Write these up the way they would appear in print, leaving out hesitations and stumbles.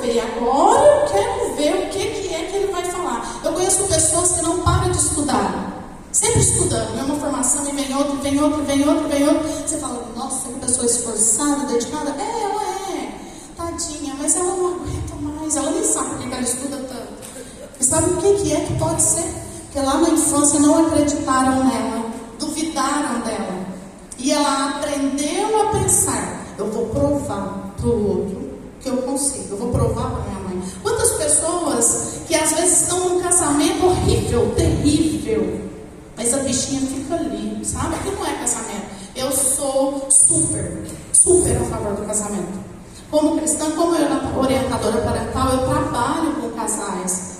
saber, agora eu quero ver o que é que ele vai falar. Eu conheço pessoas que não param de estudar. Sempre estudando, mesma formação, e vem outro, vem outro, vem outro, vem outro. Você fala, nossa, que pessoa esforçada, dedicada. Ela é, tadinha, mas ela não aguenta mais, ela nem sabe por que ela estuda tanto. E sabe o que é que pode ser? Porque lá na infância não acreditaram nela, duvidaram dela. E ela aprendeu a pensar, eu vou provar para o outro que eu consigo, eu vou provar para minha mãe. Quantas pessoas que às vezes estão num casamento horrível, terrível, mas a bichinha fica ali, sabe? Aquilo não é casamento. Eu sou super a favor do casamento. Como cristã, como orientadora parental, eu trabalho com casais.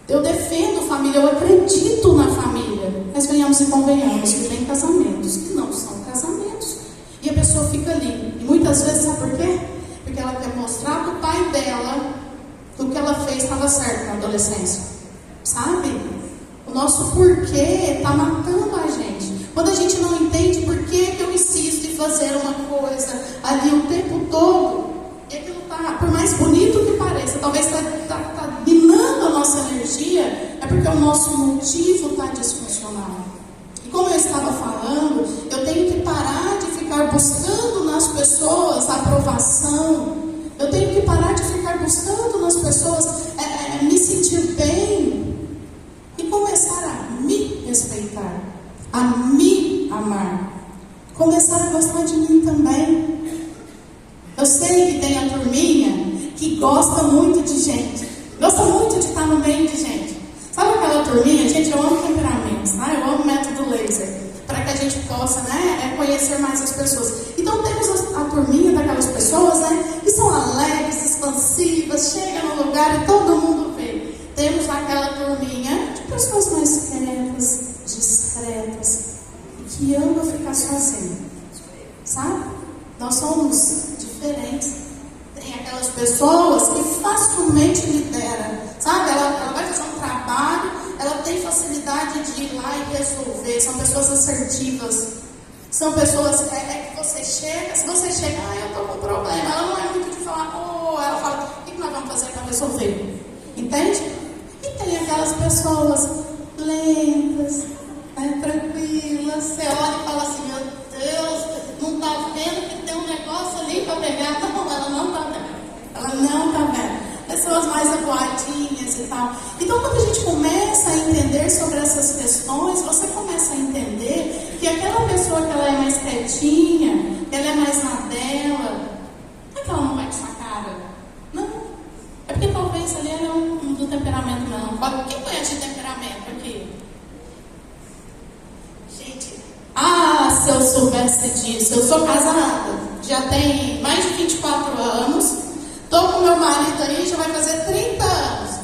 Eu defendo família, eu acredito na família. Mas venhamos e convenhamos que tem casamentos que não são casamentos. E a pessoa fica ali. E muitas vezes, sabe por quê? Porque ela quer mostrar para o pai dela que o que ela fez estava certo na adolescência. Sabe? O nosso porquê está matando a gente. Quando a gente não entende por que eu insisto em fazer uma coisa ali o tempo todo, e aquilo está, por mais bonito que pareça, talvez está minando a nossa energia, é porque o nosso motivo está disfuncional. E como eu estava falando, eu tenho que parar de ficar buscando nas pessoas a aprovação. Eu tenho que parar de ficar buscando nas pessoas me sentir bem. E começar a me respeitar, a me amar, começar a gostar de mim também. Eu sei que tem a turminha que gosta muito de gente, gosta muito de estar no meio de gente. Sabe aquela turminha? Gente, eu amo temperamentos, tá? Eu amo método laser, para que a gente possa, conhecer mais as pessoas. Então temos a turminha daquelas pessoas, que são alegres, expansivas, chega no lugar e todo mundo vê. Temos aquela turminha de pessoas mais quietas, discretas, que amam ficar sozinha, sabe? Nós somos diferentes. Tem aquelas pessoas que facilmente lideram, sabe? Ela vai fazer um trabalho, ela tem facilidade de ir lá e resolver. São pessoas assertivas. São pessoas que você chega, se você chega, eu estou com um problema, ela não é muito de falar, ela fala, o que nós vamos fazer para resolver? Entende? E tem aquelas pessoas lentas, tranquilas, você olha e fala assim, meu Deus, não está vendo que tem um negócio ali para pegar? Não, ela não está vendo. Ela não está vendo. Pessoas mais avoadinhas e tal. Então, quando a gente começa a entender sobre essas questões, você começa a entender que aquela pessoa que ela é mais quietinha, que ela é mais na dela, não é que ela não vai com sua cara. Não. É porque talvez ali ela é um do temperamento não. Quem conhece de temperamento aqui? Gente, se eu soubesse disso, eu sou casada, já tem mais de 24 anos, estou com meu marido aí, já vai fazer 30 anos.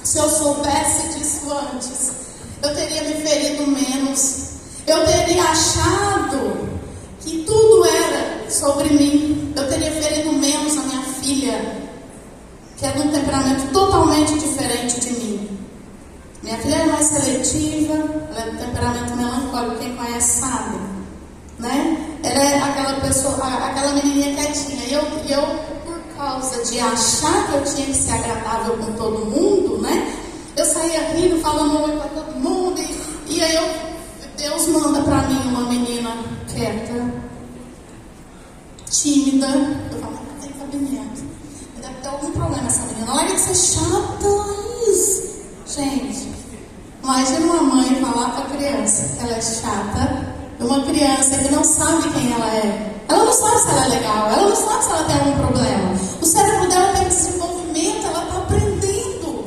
Se eu soubesse disso antes, eu teria me ferido menos, eu teria achado que tudo era sobre mim, eu teria ferido menos a minha filha, que é de um temperamento totalmente diferente de mim. Minha filha é mais seletiva, ela é do temperamento melancólico, quem conhece sabe, Ela é aquela pessoa, aquela menininha quietinha, e eu por causa de achar que eu tinha que ser agradável com todo mundo, eu saía rindo, falando oi para todo mundo, e aí Deus manda para mim uma menina quieta, tímida. Eu falo, não tem cabimento, deve ter algum problema essa menina, larga de ser chata, Laís. Gente, imagina uma mãe falar para a criança que ela é chata, uma criança que não sabe quem ela é. Ela não sabe se ela é legal, ela não sabe se ela tem algum problema. O cérebro dela tem desenvolvimento, ela está aprendendo.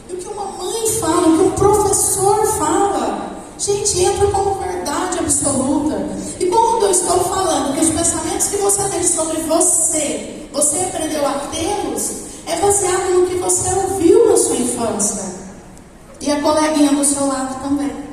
E o que uma mãe fala, o que um professor fala, gente, entra como verdade absoluta. E quando eu estou falando que os pensamentos que você tem sobre você aprendeu a tê-los, é baseado no que você ouviu na sua infância. E a coleguinha do seu lado também.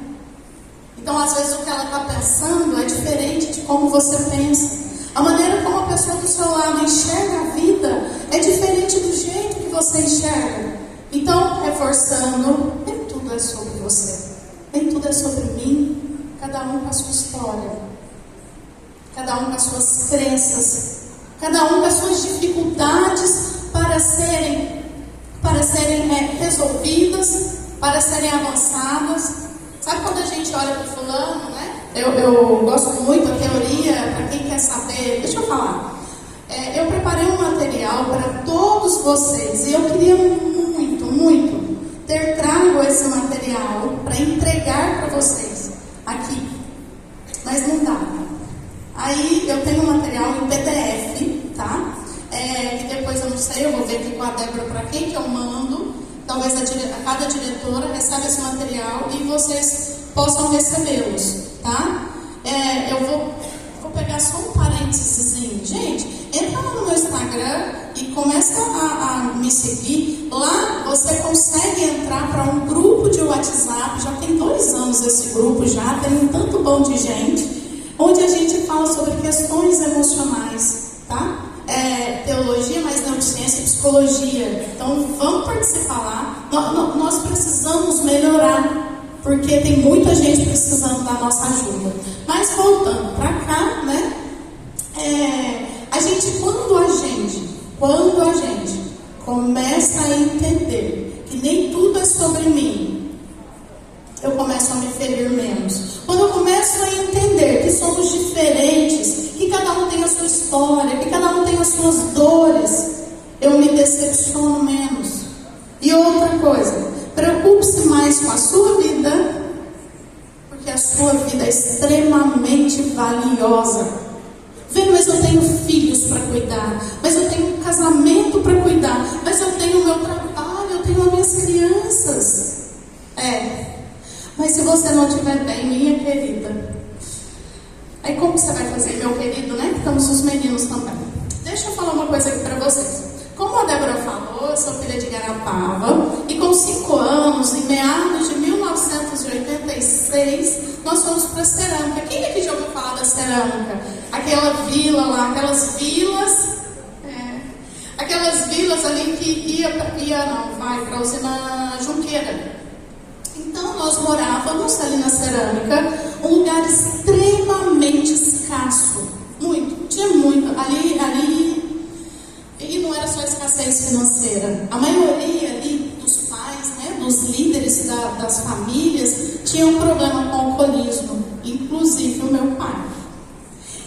Então, às vezes, o que ela está pensando é diferente de como você pensa. A maneira como a pessoa do seu lado enxerga a vida é diferente do jeito que você enxerga. Então, reforçando, nem tudo é sobre você. Nem tudo é sobre mim. Cada um com a sua história. cada um com as suas crenças, cada um com as suas dificuldades para serem resolvidas, para serem avançadas. Sabe quando a gente olha para o fulano, né? Eu gosto muito da teoria, para quem quer saber, deixa eu falar. Eu preparei um material para todos vocês e eu queria muito ter trago esse material para entregar para vocês aqui, mas não dá. Aí eu tenho um material em PDF, tá? Que depois eu não sei, eu vou ver aqui com a Débora para quem que eu mando. Talvez cada diretora receba esse material e vocês possam recebê-los, tá? Eu vou pegar só um parênteses. Gente, entra lá no meu Instagram e começa a me seguir. Lá você consegue entrar para um grupo de WhatsApp. Já tem 2 anos esse grupo, já tem um tanto bom de gente, onde a gente fala sobre questões emocionais, tá? Teologia, mais neurociência e psicologia. Então vamos participar lá. Nós precisamos melhorar, porque tem muita gente precisando da nossa ajuda. Mas voltando para cá, né? Quando a gente começa a entender que nem tudo é sobre mim, eu começo a me ferir menos. Quando eu começo a entender que somos diferentes, que cada um tem a sua história, que cada um tem as suas dores, eu me decepciono menos. E outra coisa, preocupe-se mais com a sua vida, porque a sua vida é extremamente valiosa. Mas eu tenho filhos para cuidar, mas eu tenho um casamento para cuidar, mas eu tenho o meu trabalho, eu tenho as minhas crianças. Mas se você não estiver bem, minha querida, aí como você vai fazer, meu querido, né? Estamos os meninos também. Deixa eu falar uma coisa aqui para vocês. Como a Débora falou, eu sou filha de Garapava, e com 5 anos, em meados de 1986, nós fomos para a Cerâmica. Quem aqui já ouviu falar da Cerâmica? Aquela vila lá, aquelas vilas ali que vai para a usina Junqueira. Então nós morávamos ali na Cerâmica, um lugar extremamente escasso, tinha muito, ali, e não era só escassez financeira, a maioria ali dos pais, né, dos líderes das famílias, tinham um problema com o alcoolismo, inclusive o meu pai.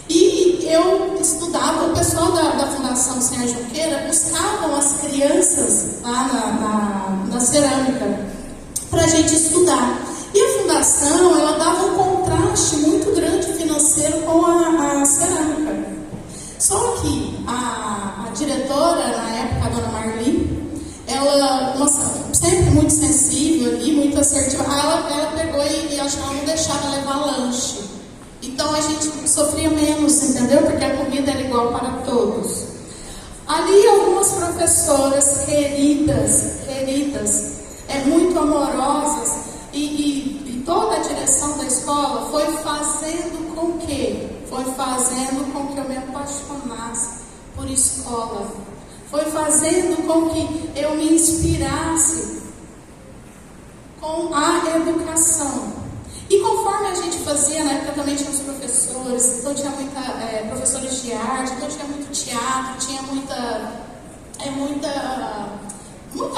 E eu estudava, o pessoal da Fundação Senhor Junqueira buscavam as crianças lá na Cerâmica para a gente estudar. E a Fundação, ela dava um contraste muito grande financeiro com a Cerâmica. Só que a diretora, na época, a dona Marli, ela, sempre muito sensível ali, muito assertiva, ela pegou e acho que ela não deixava levar lanche. Então a gente sofria menos, entendeu? Porque a comida era igual para todos. Ali algumas professoras queridas, muito amorosas, e toda a direção da escola foi fazendo com que eu me apaixonasse por escola. Foi fazendo com que eu me inspirasse com a educação. E conforme a gente fazia, na época também tinha os professores, então tinha professores de arte, então tinha muito teatro, tinha muita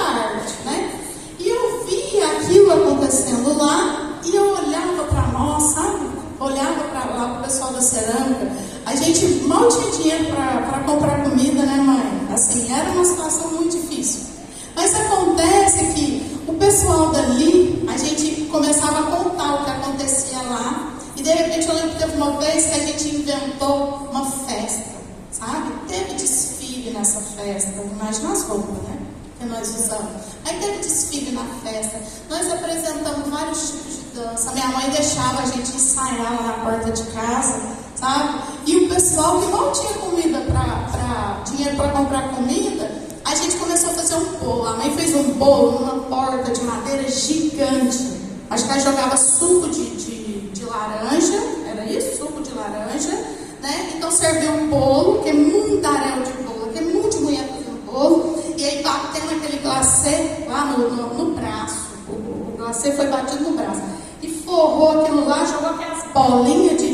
arte, né? E eu via aquilo acontecendo lá, e eu olhava para nós, sabe? Olhava para o pessoal da Cerâmica. A gente mal tinha dinheiro para comprar comida, né, mãe? Assim, era uma situação muito difícil. Mas acontece que o pessoal dali, a gente começava a contar o que acontecia lá. E de repente eu lembro que teve uma vez que a gente inventou uma festa, sabe? Teve desfile nessa festa, imagina as roupas, né? Que nós usamos. Aí teve desfile na festa. Nós apresentamos vários tipos de dança. Minha mãe deixava a gente ensaiar lá na porta de casa, sabe? E o pessoal que não tinha dinheiro para comprar comida, a gente começou a fazer um bolo. A mãe fez um bolo numa porta de madeira gigante. Acho que ela jogava suco de laranja, era isso? Suco de laranja, né? Então serviu um bolo, que é mundaréu de bolo, que é muito de mulher fazendo bolo. E aí batendo aquele glacê lá no braço. O glacê foi batido no braço. E forrou aquilo lá, jogou aquelas bolinhas de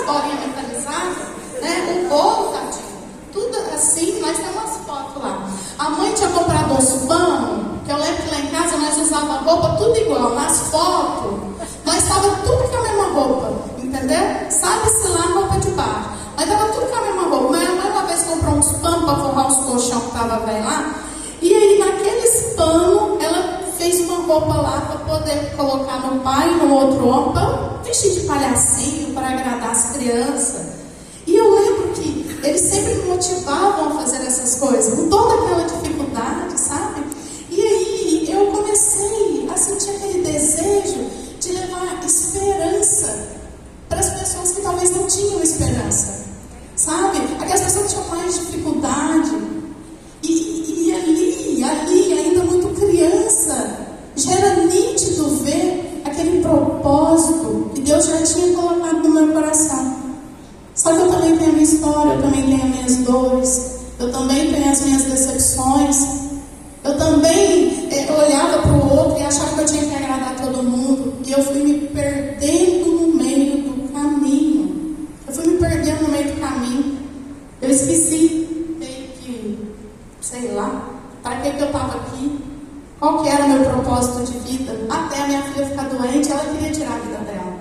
bolinhas metalizadas, né? O bolo, tadinho. Tudo assim, nós temos umas fotos lá. A mãe tinha comprado uns panos, que eu lembro que lá em casa nós usávamos roupa tudo igual. Nas fotos, nós estávamos tudo com a mesma roupa, entendeu? Sabe-se lá a roupa de baixo. Mas estava tudo com a mesma roupa. Minha mãe uma vez comprou uns panos para forrar uns colchão que estava velho lá. E aí naqueles panos, ela fez uma roupa lá para poder colocar no pai e no outro homem, para vestir de palhacinho, para agradar as crianças. E eu lembro que eles sempre me motivavam a fazer essas coisas, com toda aquela dificuldade, sabe? E aí eu comecei a sentir aquele desejo de levar esperança para as pessoas que talvez não tinham esperança, sabe? Aquelas pessoas que tinham mais dificuldade. E ali, ainda muito criança, já era nítido ver aquele propósito que Deus já tinha colocado no meu coração. Só que eu também tenho a minha história, eu também tenho as minhas dores, eu também tenho as minhas decepções. Eu também olhava para o outro e achava que eu tinha que agradar todo mundo. E eu fui me perdendo no meio do caminho. Eu esqueci, meio que, sei lá, para que eu estava aqui, qual que era o meu propósito de vida. Até a minha filha ficar doente, ela queria tirar a vida dela.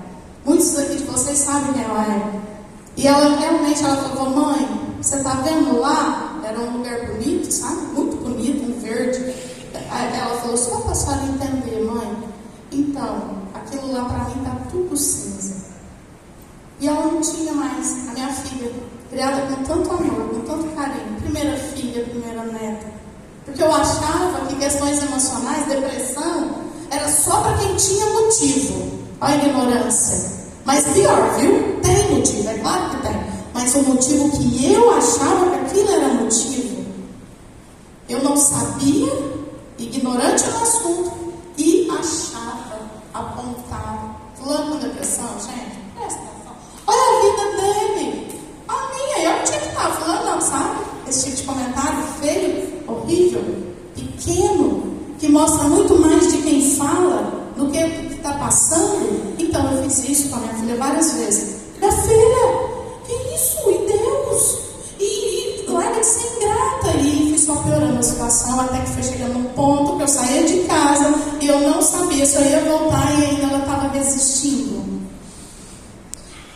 Muitos aqui de vocês sabem quem ela é. E ela realmente, ela falou: mãe, você está vendo lá? Era um lugar bonito, sabe? Muito bonito, um verde. Ela falou: só para a senhora entender, mãe. Então, aquilo lá para mim está tudo cinza. E ela não tinha mais, a minha filha, criada com tanto amor, com tanto carinho. Primeira filha, primeira neta. Porque eu achava que questões emocionais, depressão, era só para quem tinha motivo. Olha a ignorância. Mas pior, viu? Tem motivo, é claro que tem. Mas o motivo que eu achava que aquilo era motivo, eu não sabia, ignorante no assunto, e achava, apontava. Fulano com depressão, gente, presta atenção. Olha a vida dele, a minha, eu tinha que estar falando, não, sabe? Esse tipo de comentário feio, horrível, pequeno, que mostra muito mais de quem fala do que o que está passando. Então eu fiz isso com a minha filha várias vezes. Minha filha, que isso? E Deus? E larga de ser ingrata. E fui só piorando a situação, até que foi chegando um ponto que eu saía de casa e eu não sabia se eu ia voltar, e ainda ela estava resistindo.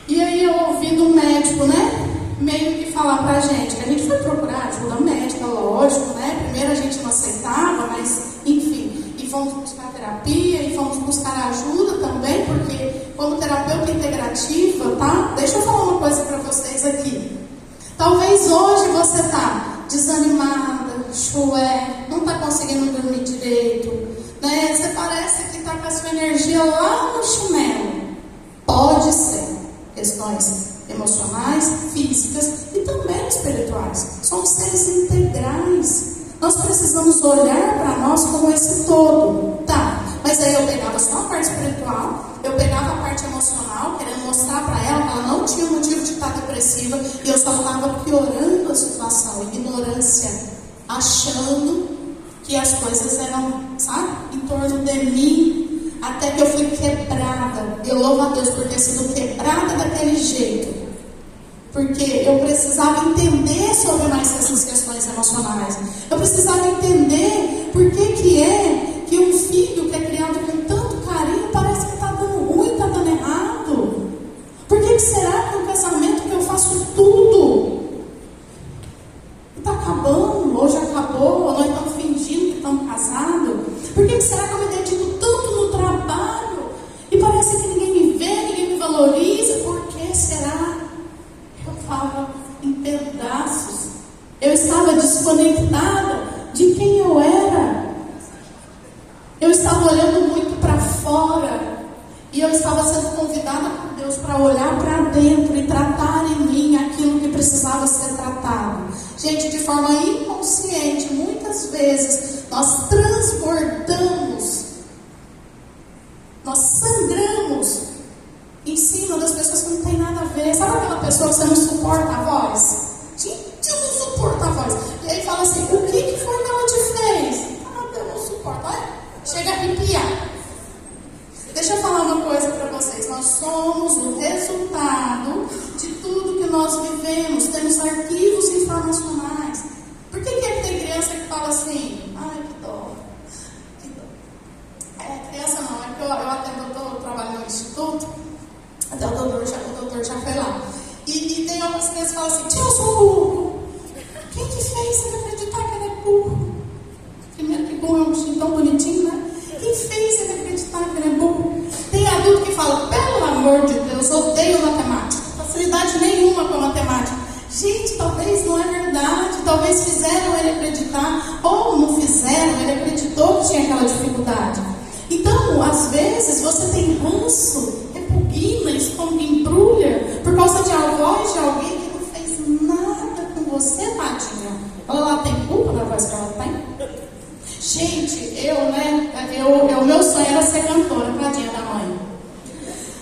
E aí eu ouvi do médico, né? Meio que falar pra gente, que a gente foi procurar ajuda médica, lógico, né? Primeiro a gente não aceitava, mas enfim, e fomos buscar terapia, e fomos buscar ajuda também, porque como terapeuta integrativa, tá? Deixa eu falar uma coisa pra vocês aqui. Talvez hoje você tá desanimada, chué, não tá conseguindo dormir direito, né? Você parece que tá com a sua energia lá no chinelo. Pode ser questões emocionais, físicas e também espirituais. Somos seres integrais. Nós precisamos olhar para nós como esse todo. Tá, mas aí eu pegava só a parte espiritual, eu pegava a parte emocional, querendo mostrar para ela que ela não tinha motivo de estar depressiva, e eu só estava piorando a situação, ignorância, achando que as coisas eram, sabe, em torno de mim. Até que eu fui quebrada. Eu louvo a Deus por ter sido quebrada daquele jeito. Porque eu precisava entender sobre mais essas questões emocionais. Eu precisava entender por que é que um filho que é criado com tanto carinho parece que está dando ruim, está dando errado. Por que será que um casamento que eu faço tudo está acabando, ou já acabou, ou nós estamos fingindo que estamos casados? Por que será que eu me dedico tanto no trabalho e parece que ninguém me vê, ninguém me valoriza? Por que será? Eu estava em pedaços. Eu estava desconectada de quem eu era. Eu estava olhando muito para fora. E eu estava sendo convidada por Deus para olhar para dentro e tratar em mim aquilo que precisava ser tratado. Gente, de forma inconsciente, muitas vezes nós transbordamos, nós sangramos em cima das pessoas que não tem nada a ver. Sabe aquela pessoa que você não suporta a voz? Gente, eu não suporto a voz. E aí fala assim: o que foi que ela te fez? Ah, eu não suporto. Olha, chega a arrepiar. Deixa eu falar uma coisa para vocês. Nós somos o resultado de nós vivemos, temos arquivos informacionais. Por que tem criança que fala assim, ai, que dó, que dó. Criança não, é que eu trabalho no instituto, até o doutor já foi lá. E tem algumas crianças que falam assim, tio, eu sou burro. Quem te fez você acreditar que ele é burro? Primeiro que burro é um bichinho tão bonitinho, né? Quem fez ele acreditar que ele é burro? Tem adulto que fala, pelo amor de Deus, odeio matemática. Facilidade nenhuma com a matemática. Gente, talvez não é verdade. Talvez fizeram ele acreditar, ou não fizeram, ele acreditou que tinha aquela dificuldade. Então, às vezes, você tem ranço, repugna, embrulha, por causa de a voz de alguém que não fez nada com você, tadinha. Ela tem culpa da voz que ela tem? Gente, o meu sonho era ser cantora, tadinha da mãe.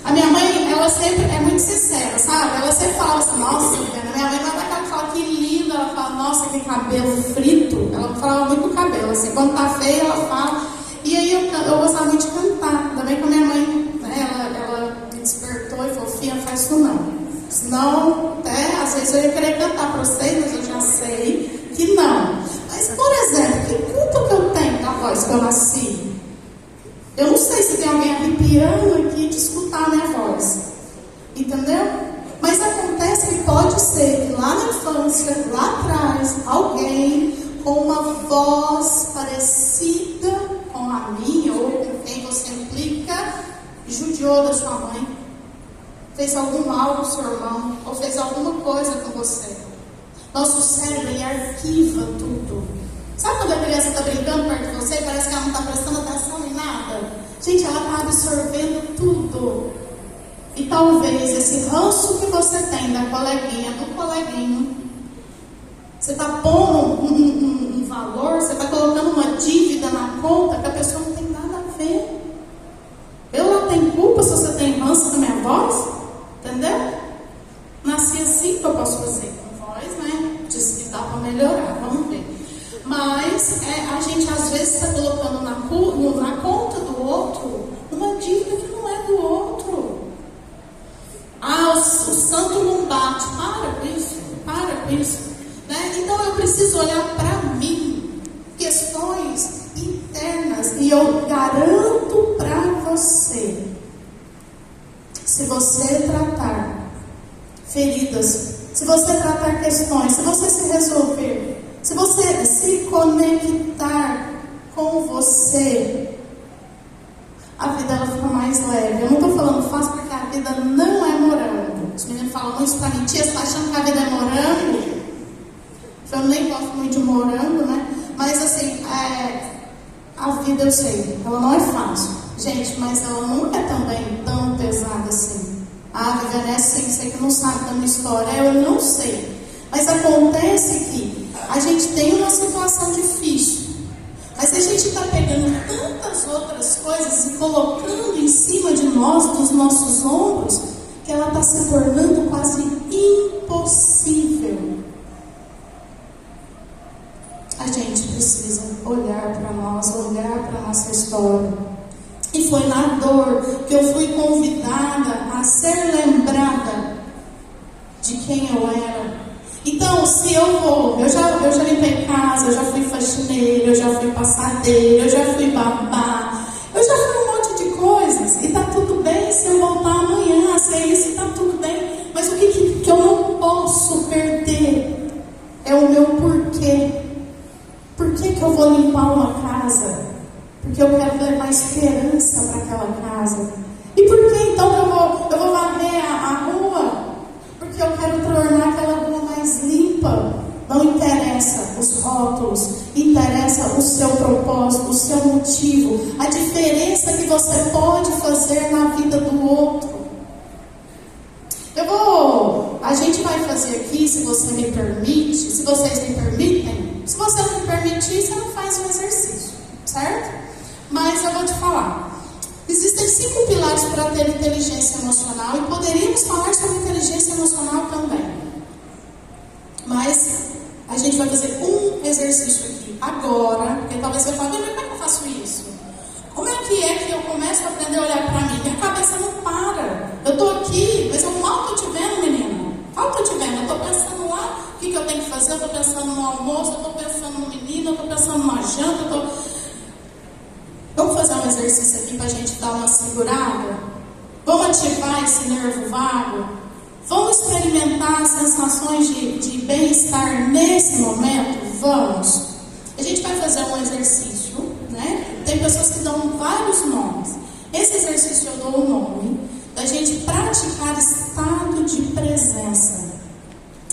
A minha mãe, ela sempre é muito sincera, sabe? Ela sempre falava assim, nossa, minha mãe não é daquela que fala que linda, ela fala, nossa, que cabelo frito. Ela falava muito do cabelo, assim, quando tá feia, ela fala. E aí eu gostava muito de cantar. Ainda bem que a minha mãe, ela me despertou e falou, filha, faz isso não. Senão, às vezes eu ia querer cantar para vocês, mas eu já sei que não. Mas, por exemplo, que culpa que eu tenho da voz que eu nasci? Eu não sei se tem alguém arrepiando aqui de escutar a minha voz. Entendeu? Mas acontece que pode ser que lá na infância, lá atrás, alguém com uma voz parecida com a minha, ou com quem você implica, judiou da sua mãe, fez algum mal com o seu irmão, ou fez alguma coisa com você. Nosso cérebro, ele arquiva tudo. Sabe quando a criança está brincando perto de você, parece que ela não está prestando atenção em nada? Gente, ela está absorvendo tudo. E talvez esse ranço que você tem da coleguinha, do coleguinho, você está pondo um valor, você está colocando uma dívida na conta que a pessoa não tem nada a ver. Eu não tenho culpa se você tem ranço da minha voz, entendeu? Nasci assim, que eu posso fazer com voz, né? Disse que dá para melhorar, vamos ver. Mas a gente às vezes está colocando na conta do outro uma dívida que não é do outro. O santo não bate. Para com isso. Né? Então eu preciso olhar para mim, questões internas, e eu garanto para você, se você tratar feridas, se você tratar questões, se você se resolver, se você se conectar com você, a vida ela fica mais leve. Eu não estou falando fácil porque a vida não é morango. Os meninos falam muito para mim, tia, você está achando que a vida é morango? Eu nem gosto muito de morango, né? Mas assim, a vida eu sei, ela não é fácil. Gente, mas ela não é também tão pesada assim. Viviane, é assim, você que não sabe da minha história, eu não sei. Mas acontece que a gente tem uma situação difícil. Mas a gente está pegando tantas outras coisas e colocando em cima de nós, dos nossos ombros, que ela está se tornando quase impossível. A gente precisa olhar para nós, olhar para a nossa história. E foi na dor que eu fui convidada a ser lembrada de quem eu era. Então, se eu já limpei casa, eu já fui faxineira, eu já fui passadeira, eu já fui babá, eu já fui um monte de coisas. E tá tudo bem se eu voltar amanhã, se é isso, tá tudo bem. Mas o que eu não posso perder é o meu porquê. Por que eu vou limpar uma casa? Porque eu quero levar esperança para aquela casa. E por que então eu vou varrer a rua? Porque eu quero tornar aquela rua mais limpa. Não interessa os rótulos, interessa o seu propósito, o seu motivo, a diferença que você pode fazer na vida do outro. A gente vai fazer aqui, se você me permite, se vocês me permitem. Se você não me permitir, você não faz o exercício, certo? Mas eu vou te falar. Existem 5 pilares para ter inteligência emocional e poderíamos falar sobre inteligência emocional também. Mas a gente vai fazer um exercício aqui agora, porque talvez você fale, mas como é que eu faço isso? Como é que eu começo a aprender a olhar para mim? Minha cabeça não para. Eu estou aqui, mas eu mal estou te vendo, menina. Mal estou te vendo. o que eu tenho que fazer, eu estou pensando no almoço, eu estou pensando no menino, eu estou pensando numa janta, Vamos fazer um exercício aqui para a gente dar uma segurada? Vamos ativar esse nervo vago? Vamos experimentar sensações de bem-estar nesse momento? Vamos! A gente vai fazer um exercício, né? Tem pessoas que dão vários nomes. Esse exercício eu dou o nome da gente praticar estado de presença.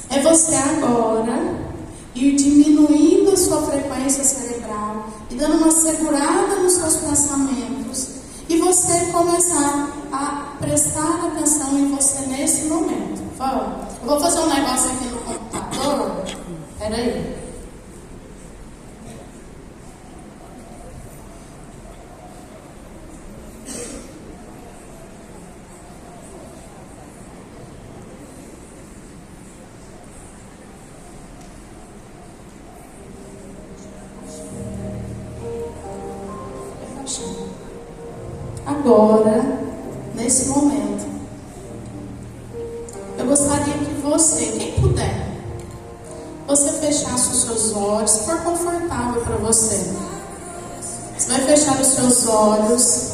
É você agora ir diminuindo a sua frequência cerebral e dando uma segurada nos seus pensamentos e você começar a prestar atenção em você nesse momento. Vamos. Eu vou fazer um negócio aqui no computador. Espera aí. Agora, nesse momento, eu gostaria que você, quem puder, você fechasse os seus olhos, se for confortável para você. Você vai fechar os seus olhos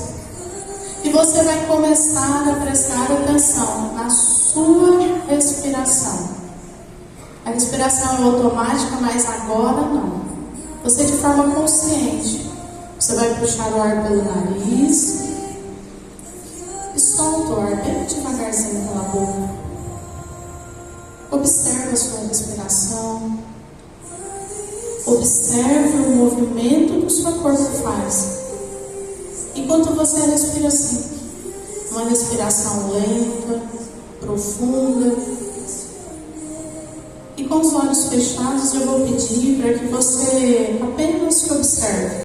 e você vai começar a prestar atenção na sua respiração. A respiração é automática, mas agora não. Você de forma consciente, você vai puxar o ar pelo nariz e solta o ar bem devagarzinho pela boca. Observe a sua respiração. Observe o movimento que o seu corpo faz. Enquanto você respira assim, uma respiração lenta, profunda. E com os olhos fechados eu vou pedir para que você apenas se observe.